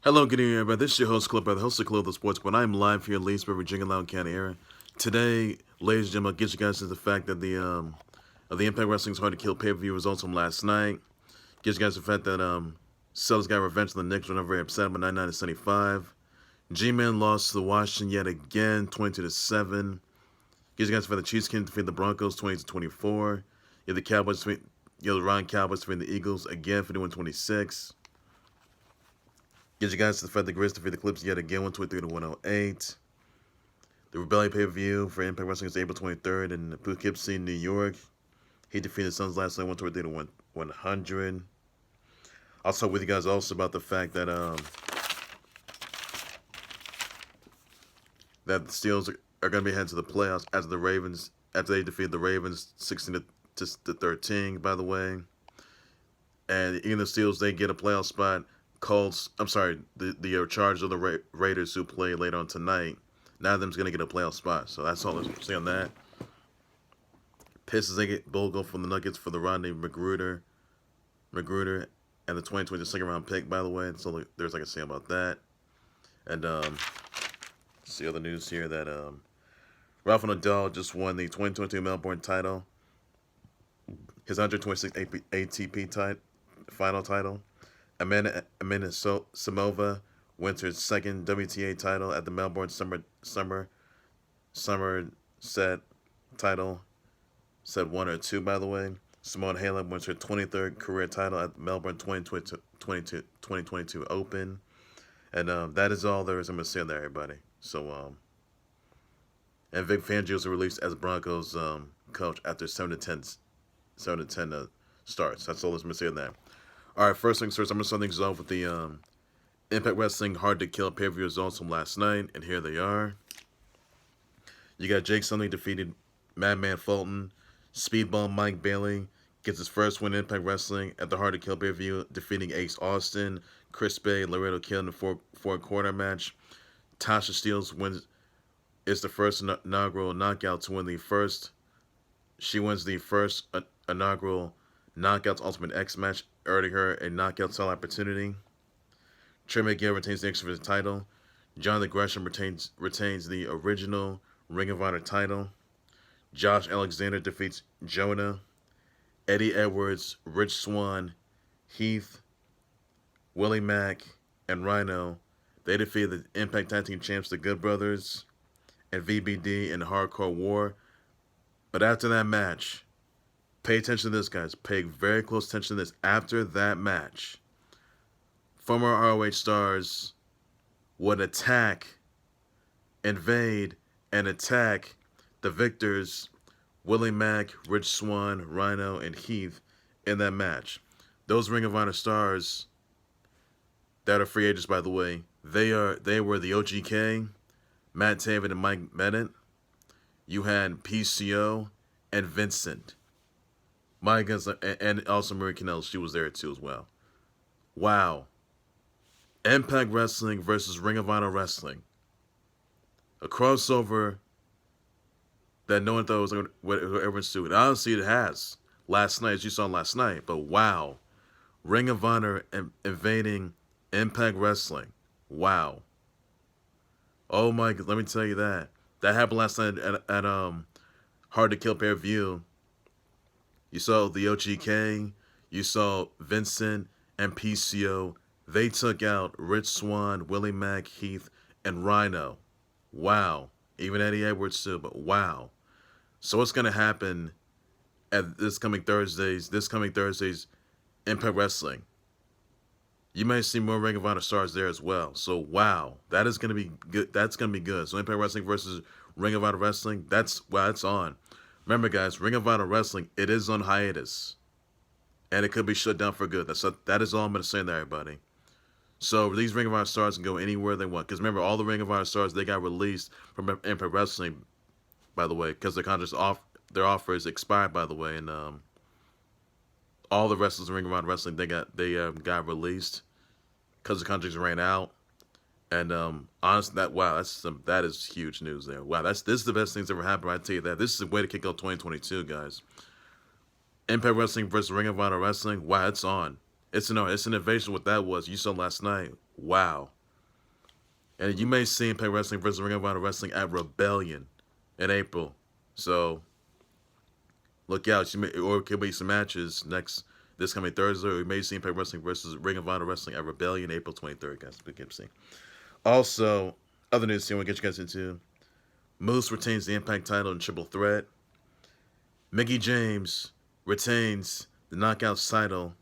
Hello, good evening, everybody. This is your host, Clip, the host of Club the Sports, but I'm live here in Leesburg, Virginia, Loudoun County area. Today, ladies and gentlemen, I'll get you guys to the fact that the Impact Wrestling's Hard to Kill pay-per-view results from last night. Get you guys the fact that Celtics got revenge on the Knicks when they're very upset about 99-75. G-Man lost to the Washington yet again, 22-7. Get you guys the fact that Chiefs can defeat the Broncos 20-24. You have the Cowboys, you have the Ryan Cowboys defeating the Eagles again, 51-26. Get you guys to the fact that Grizz defeat the Clips yet again, 123-108. The Rebellion pay-per-view for Impact Wrestling is April 23rd in Poughkeepsie, New York. He defeated the Suns last night, 123-100. I'll talk with you guys also about the fact that that the Steelz are going to be heading to the playoffs after they defeated the Ravens 16-13. By the way, and even the Steelz, they get a playoff spot. The Chargers of the Raiders who play later on tonight. None of them's going to get a playoff spot. So that's all I'm saying on that. Pistons, they get bowl goal from the Nuggets for the Rodney Magruder, and the 2020 second round pick, by the way. So there's like I say about that. And see other news here that Rafa Nadal just won the 2022 Melbourne title. His 126 ATP final title. Amanda Samova wins her second WTA title at the Melbourne Summer set title. Set 1 or 2, by the way. Simone Halep wins her 23rd career title at the Melbourne 2022 Open. And that is all there is I'm going to say on there, everybody. So, and Vic Fangio was released as Broncos coach after 7-10 starts. That's all there's going to say on that. All right, first things first, I'm going to start things off with the Impact Wrestling Hard to Kill pay-per-view results from last night, and here they are. You got Jake Sunday defeated Madman Fulton. Speedball Mike Bailey gets his first win in Impact Wrestling at the Hard to Kill pay-per-view, defeating Ace Austin. Chris Bey Laredo Kid in the four-quarter match. Tasha Steelz is the first inaugural knockout to win the first. She wins the first inaugural Knockouts Ultimate X match, earning her a knockout style opportunity. Trey Miguel retains the X Division title. Jonathan Gresham retains the original Ring of Honor title. Josh Alexander defeats JONAH. Eddie Edwards, Rich Swann, Heath, Willie Mack, and Rhino. They defeated the Impact Tag Team Champs, the Good Brothers, and VBD in Hardcore War. But after that match, pay attention to this, guys. Pay very close attention to this. After that match, former ROH stars would invade, and attack the victors, Willie Mack, Rich Swann, Rhino, and Heath, in that match. Those Ring of Honor stars that are free agents, by the way, they were the OGK, Matt Taven, and Mike Bennett. You had PCO and Vincent. My guys, and also Marie Kanellis, she was there too as well. Wow. Impact Wrestling versus Ring of Honor Wrestling. A crossover that no one thought was ever ensued. Honestly, it has. Last night, as you saw last night. But wow. Ring of Honor invading Impact Wrestling. Wow. Oh my God, let me tell you that. That happened last night at Hard to Kill pay-per-view. You saw the OGK, you saw Vincent and PCO. They took out Rich Swann, Willie Mack, Heath, and Rhino. Wow. Even Eddie Edwards too, but wow. So what's going to happen at this coming Thursday's Impact Wrestling? You may see more Ring of Honor stars there as well. So wow, that is going to be good. That's going to be good. So Impact Wrestling versus Ring of Honor Wrestling, it's on. Remember, guys, Ring of Honor Wrestling, it is on hiatus. And it could be shut down for good. That is all I'm going to say there, everybody. So these Ring of Honor stars can go anywhere they want. Because remember, all the Ring of Honor stars, they got released from Impact Wrestling, by the way, because their contracts their offers expired, by the way. And all the wrestlers in Ring of Honor Wrestling, they got released because the contracts ran out. And honestly, that is huge news there. Wow, this is the best things ever happened. I tell you that. This is a way to kick off 2022, guys. Impact Wrestling versus Ring of Honor Wrestling. Wow, it's on. It's an invasion. What that was, you saw last night. Wow. And you may see Impact Wrestling versus Ring of Honor Wrestling at Rebellion in April. So look out. Or it could be some matches this coming Thursday. Or you may see Impact Wrestling versus Ring of Honor Wrestling at Rebellion April 23rd, guys. We can see. Also, other news here I want to get you guys into. Moose retains the Impact title in Triple Threat. Mickie James retains the Knockouts title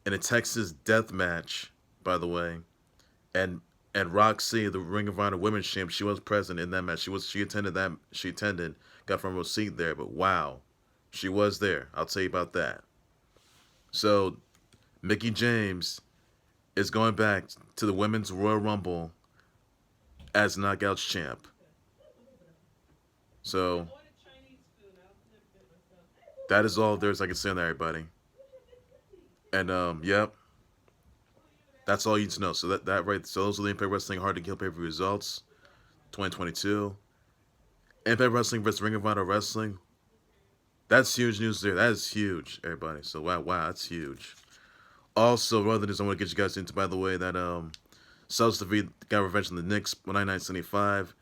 in a Texas death match, by the way. And Roxy, the Ring of Honor Women's Champ, she was present in that match. She attended, got from her seat there, but wow. She was there. I'll tell you about that. So Mickie James is going back to the Women's Royal Rumble as Knockouts champ. So that is all there's I can say on that, everybody. And yep, that's all you need to know. So that right. So those are the Impact Wrestling Hard to Kill pay-per-view results, 2022. Impact Wrestling versus Ring of Honor Wrestling. That's huge news there. That is huge, everybody. So wow, that's huge. Also, other news I want to get you guys into, by the way, that Celtics got revenge on the Knicks 99-75,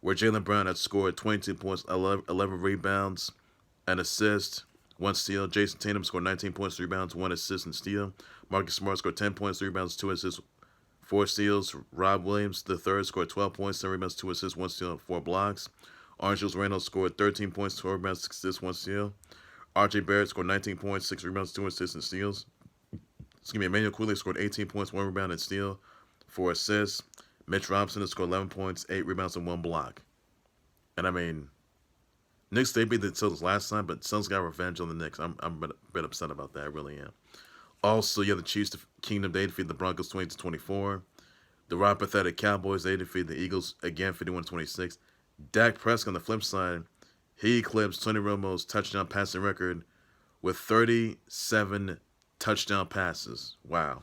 where Jaylen Brown had scored 22 points, 11 rebounds, an assist, 1 steal. Jason Tatum scored 19 points, 3 rebounds, 1 assist and steal. Marcus Smart scored 10 points, 3 rebounds, 2 assists, 4 steals. Rob Williams III scored 12 points, 7 rebounds, 2 assists, 1 steal, and 4 blocks. Orange Julius Randle scored 13 points, 12 rebounds, 6 assists, 1 steal. R.J. Barrett scored 19 points, 6 rebounds, 2 assists, and steals. Emmanuel Quigley scored 18 points, 1 rebound, and steal, 4 assists. Mitch Robinson scored 11 points, 8 rebounds, and 1 block. And I mean, Knicks, they beat the Celtics last time, but Celtics got revenge on the Knicks. I'm a bit upset about that. I really am. Also, the Chiefs Kingdom, they defeated the Broncos 20-24. The Raw Pathetic Cowboys, they defeated the Eagles again 51-26. Dak Prescott on the flip side, he eclipsed Tony Romo's touchdown passing record with 37 touchdown passes. Wow.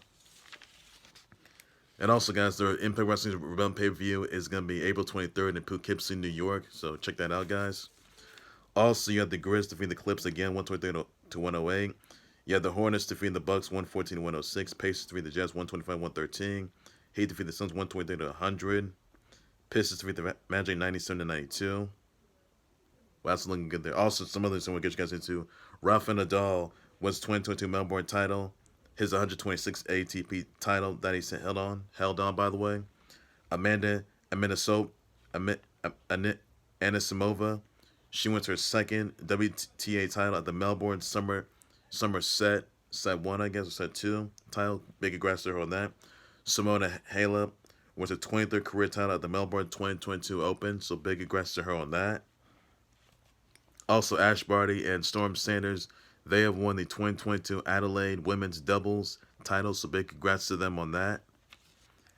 And also, guys, the Impact Wrestling Rebellion pay-per-view is going to be April 23rd in Poughkeepsie, New York. So check that out, guys. Also, you have the Grizz defeating the Clips again, 123-108. You have the Hornets defeating the Bucks, 114-106. Pacers defeating the Jazz, 125-113. Heat defeating the Suns, 123-100. Pistons defeat the Magic, 97-92. Wow, that's looking good there. Also, some others I want to get you guys into. Rafael Nadal wins 2022 Melbourne title. His 126 ATP title that he held on, by the way. Amanda Anisimova, she wins her second WTA title at the Melbourne Summer set 1, I guess, or set 2 title. Big congrats to her on that. Simona Halep wins her 23rd career title at the Melbourne 2022 Open, so big congrats to her on that. Also, Ash Barty and Storm Sanders, they have won the 2022 Adelaide Women's Doubles title, so big congrats to them on that.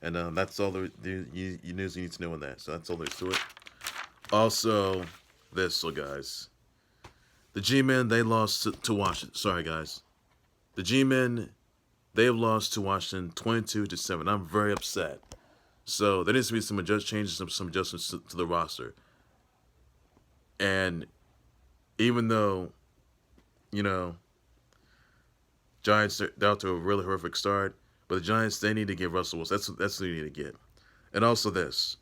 And that's all the news you need to know on that. So that's all there is to it. Also, guys. The G-Men, they lost to Washington. Sorry, guys. The G-Men, they have lost to Washington 22-7. I'm very upset. So there needs to be some changes, some adjustments to the roster. And even though, Giants, they're out to a really horrific start, but the Giants, they need to get Russell Wilson. That's what they need to get. And also this.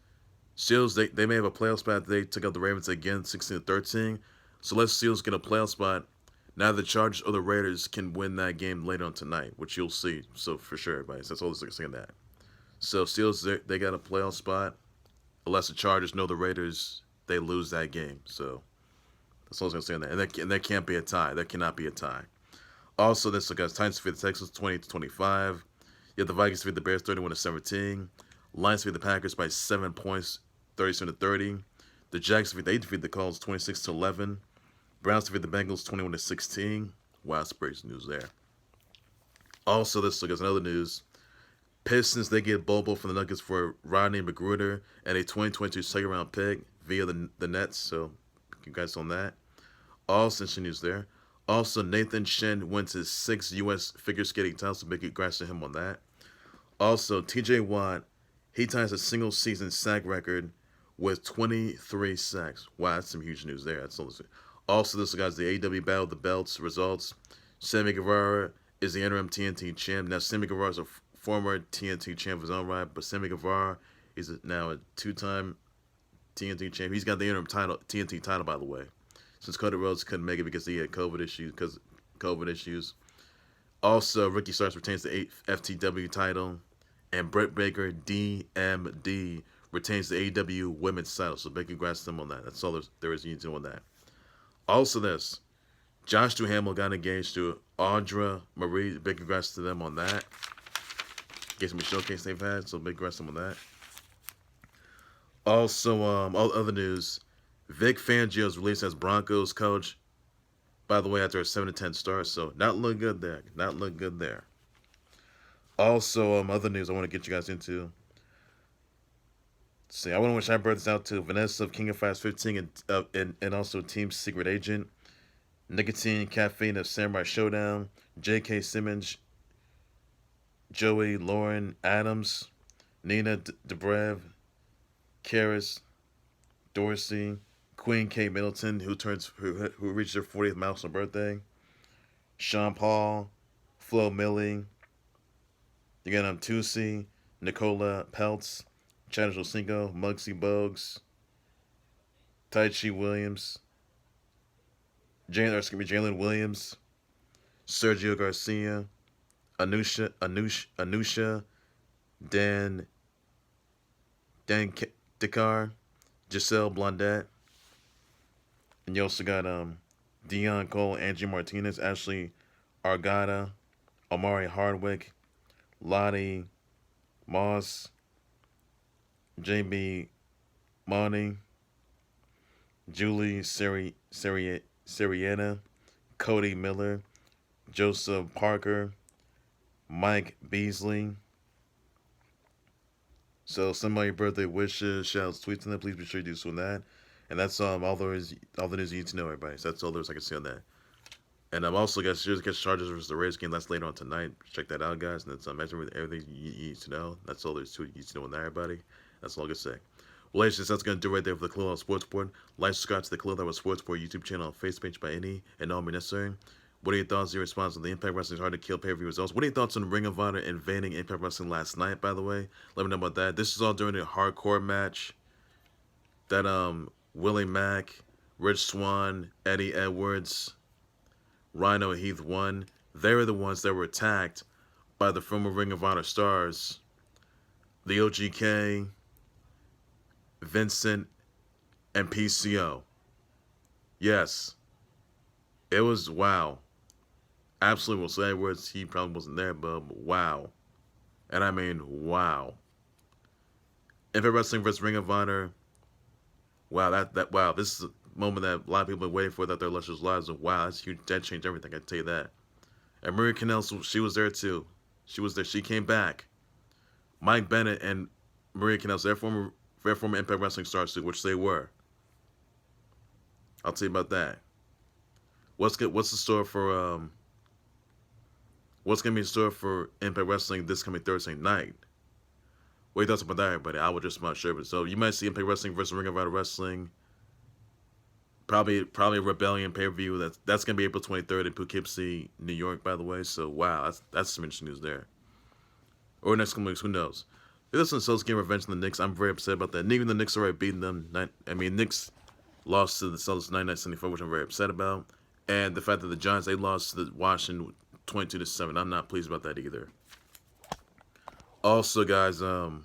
Steelz, they may have a playoff spot. They took out the Ravens again, 16-13. So let's Steelz get a playoff spot. Now the Chargers or the Raiders can win that game later on tonight, which you'll see. So for sure, everybody. So that's all I'm saying that. So Steelz, they got a playoff spot. Unless the Chargers know the Raiders, they lose that game. So that's all I was going to say on that. And there can't be a tie. There cannot be a tie. Also, guys, Titans defeat the Texans 20-25. You have the Vikings defeat the Bears 31-17. Lions defeat the Packers by 7 points, 37-30. The Jags defeat the Colts 26-11. Browns defeat the Bengals 21-16. Wow, that's great news there. Also, guys, another news. Pistons, they get Bobo from the Nuggets for Rodney Magruder and a 2022 second-round pick via the Nets. So, congrats on that. Also, some news there. Also, Nathan Shin wins his 6th U.S. figure skating title, so big congrats to him on that. Also, T.J. Watt, he ties a single-season sack record with 23 sacks. Wow, that's some huge news there. Also, guys, the AEW Battle of the Belts results. Sammy Guevara is the interim TNT champ. Now, Sammy Guevara is a former TNT champ of his own right, but Sammy Guevara is now a two-time TNT champ. He's got the interim title, TNT title, by the way, since Cody Rhodes couldn't make it because he had COVID issues. Also, Ricky Starks retains the FTW title, and Britt Baker, DMD, retains the AEW Women's title. So big congrats to them on that. That's all there is you need to know on that. Also, Josh Duhamel got engaged to Audra Marie. Big congrats to them on that. Get some showcase they've had, so big congrats to them on that. Also, all other news, Vic Fangio is released as Broncos coach. By the way, after a 7-10 start, so not looking good there. Not looking good there. Also, other news I want to get you guys into. Let's see, I want to wish happy birthdays out to Vanessa of King of Fighters 15 and also Team Secret Agent, Nicotine Caffeine of Samurai Showdown, J.K. Simmons, Joey Lauren Adams, Nina Dobrev, Karis Dorsey, Queen Kate Middleton, who reached her 40th milestone birthday, Sean Paul, Flo Millie, you got Tusi, Nicola Peltz, Chad Josinko, Muggsy Bogues, Taichi Williams, Jalen Williams, Sergio Garcia, Anusha, Dan Dakar, Giselle Blondet, and you also got Dion Cole, Angie Martinez, Ashley Argata, Omari Hardwick, Lottie Moss, JB Monty, Julie Siriana, Cody Miller, Joseph Parker, Mike Beasley. So some of your birthday wishes, shouts, tweets, and that. Please be sure you do so on that. And that's all the news you need to know, everybody. So that's all there's I can say on that. And I'm also got Chargers versus the Raiders game. That's later on tonight. Check that out, guys. And that's everything you need to know. That's all there's to you need to know on that, everybody. That's all I can say. Well, ladies, that's going to do right there for the Club Sports Board. Like, subscribe to the Club Sports Board YouTube channel on Facebook page by any and all means necessary. What are your thoughts and your response on the Impact Wrestling's Hard to Kill pay-per-view results? What are your thoughts on Ring of Honor invading Impact Wrestling last night, by the way? Let me know about that. This is all during the hardcore match that Willie Mack, Rich Swann, Eddie Edwards, Rhino, and Heath won. They were the ones that were attacked by the former Ring of Honor stars, the OGK, Vincent, and PCO. Yes. It was wow. Absolutely will say words. He probably wasn't there, but wow. And I mean, wow. Impact Wrestling versus Ring of Honor. Wow, wow. This is a moment that a lot of people have been waiting for that their illustrious lives. And wow, that's huge. That changed everything. I can tell you that. And Maria Kanellis, she was there too. She was there. She came back. Mike Bennett and Maria Kanellis, their former Impact Wrestling stars too, which they were. I'll tell you about that. What's the store for what's gonna be in store for Impact Wrestling this coming Thursday night? What are your thoughts about that, everybody? I was just not sure, but so you might see Impact Wrestling versus Ring of Honor Wrestling. Probably Rebellion pay-per-view. That's gonna be April 23rd in Poughkeepsie, New York, by the way. So wow, that's some interesting news there. Or next couple weeks, who knows? If this is the Celtics game revenge on the Knicks, I'm very upset about that. And even the Knicks already beating them. Knicks lost to the Celtics 99-74, which I'm very upset about. And the fact that the Giants, they lost to the Washington 22-7. I'm not pleased about that either. Also, guys, that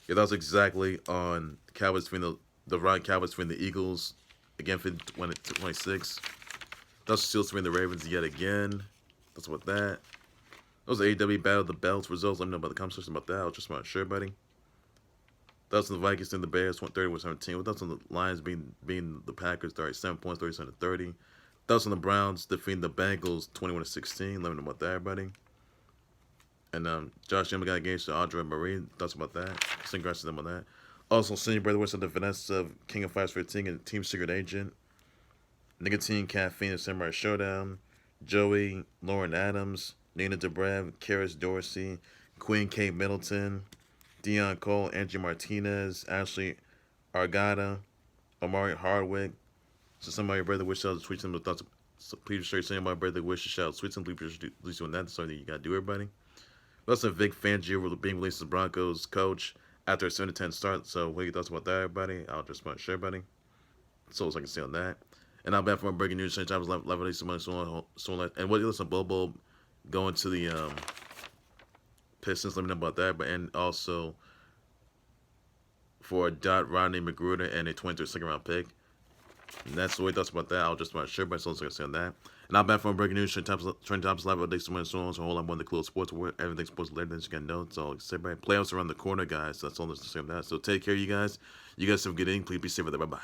was exactly on the Cowboys between the Ryan Cowboys between the Eagles again for 26. Tasha Steelz between the Ravens yet again. That's what that. That was the AEW Battle of the Belts results. Let me know about the conversation about that. I was just not sure, buddy. That's on the Vikings and the Bears, 30-17. That's on the Lions being the Packers, 37 points, 37-30. That's on the Browns defeating the Bengals, 21-16. Let me know about that, everybody. And Josh Emmett got engaged to Audra Marie. Thoughts about that. Congrats to them on that. Also, senior brother was on the Vanessa of King of Fighters 15 and Team Secret Agent. Nicotine Caffeine of Samurai Showdown. Joey Lauren Adams. Nina Dobrev. Karis Dorsey. Queen Kate Middleton. Dion Cole, Angie Martinez, Ashley Argata, Omari Hardwick. So somebody brother wish to tweet them So please sure you send my birthday wish, shout out sweets, and please at least doing that. That's something you gotta do, everybody. Also, Vic Fangio being released as Broncos coach after a 7-10 start. So what are your thoughts about that, everybody? I'll just want to share, everybody. So as I can see on that. And I'm back for my breaking news. Change times, live release some money, so on. And what do you listen, Bobo going to the Pistons? Let me know about that. But and also for Rodney Magruder and a 22nd round pick. And that's the way thoughts about that. I'll just want to share, but so as I can see on that. And I'm back for my breaking news. Trend times, live release some money, so on. So hold on, one of the cool sports where everything's supposed to later. Then you can know. So everybody, playoffs around the corner, guys. So that's all there's to say on that. So take care, you guys. You guys have a good evening. Please be safe. Bye bye.